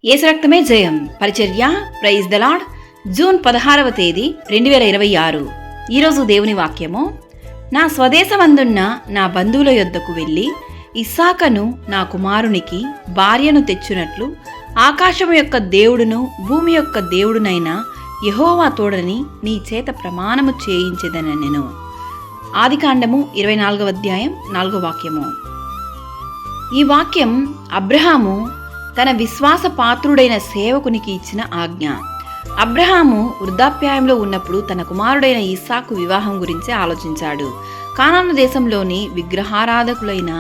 యేసు రక్తమే జయం పరిచర్య ప్రైజ్ ద లార్డ్. జూన్ 16వ తేదీ 2026. ఈరోజు దేవుని వాక్యము, నా స్వదేశమందున్న నా బంధువుల యొద్దకు వెళ్ళి ఇస్సాకను నా కుమారునికి భార్యను తెచ్చునట్లు ఆకాశము యొక్క దేవుడును భూమి యొక్క దేవుడునైన యెహోవా తోడని నీ చేత ప్రమాణము చేయించెదనెను. ఆదికాండము 24వ అధ్యాయం 4వ వాక్యము. ఈ వాక్యం అబ్రహాము తన విశ్వాస పాత్రుడైన సేవకునికి ఇచ్చిన ఆజ్ఞ. అబ్రహాము వృద్ధాప్యాయంలో ఉన్నప్పుడు తన కుమారుడైన ఇస్సాకు వివాహం గురించి ఆలోచించాడు. కానాను దేశంలోని విగ్రహారాధకులైన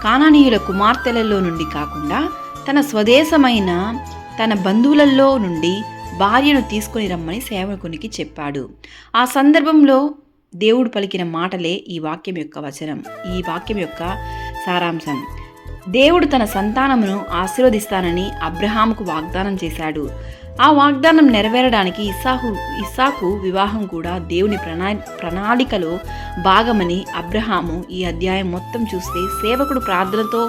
కానానీయుల కుమార్తెలలో నుండి కాకుండా తన స్వదేశమైన తన బంధువులలో నుండి భార్యను తీసుకొని రమ్మని సేవకునికి చెప్పాడు. ఆ సందర్భంలో దేవుడు పలికిన మాటలే ఈ వాక్యం యొక్క వచనం, ఈ వాక్యం యొక్క సారాంశం. దేవుడు తన సంతానమును ఆశీర్వదిస్తానని అబ్రహాముకు వాగ్దానం చేశాడు. ఆ వాగ్దానం నెరవేరడానికి ఇస్సాకు వివాహం కూడా దేవుని ప్రణాళికలో భాగమని అబ్రహాము ఈ అధ్యాయం మొత్తం చూస్తే సేవకుడు ప్రార్థనతో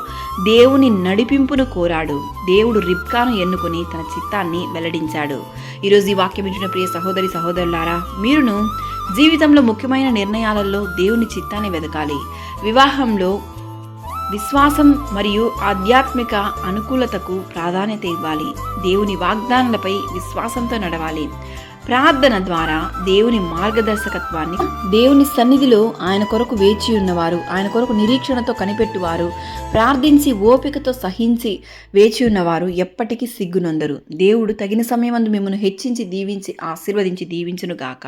దేవుని నడిపింపును కోరాడు. దేవుడు రిబ్కాను ఎన్నుకొని తన చిత్తాన్ని వెల్లడించాడు. ఈరోజు ఈ వాక్యం వింటున్న ప్రియ సహోదరి సహోదరులారా, మీరును జీవితంలో ముఖ్యమైన నిర్ణయాలలో దేవుని చిత్తాన్ని వెదకాలి. వివాహంలో విశ్వాసం మరియు ఆధ్యాత్మిక అనుకూలతకు ప్రాధాన్యత ఇవ్వాలి. దేవుని వాగ్దానాలపై విశ్వాసంతో నడవాలి. ప్రార్థన ద్వారా దేవుని మార్గదర్శకత్వాన్ని, దేవుని సన్నిధిలో ఆయన కొరకు వేచి ఉన్నవారు, ఆయన కొరకు నిరీక్షణతో కనిపెట్టువారు, ప్రార్థించి ఓపికతో సహించి వేచి ఉన్నవారు ఎప్పటికీ సిగ్గునొందరు. దేవుడు తగిన సమయమందు మిమ్మల్ని హెచ్చించి దీవించి ఆశీర్వదించి దీవించునుగాక.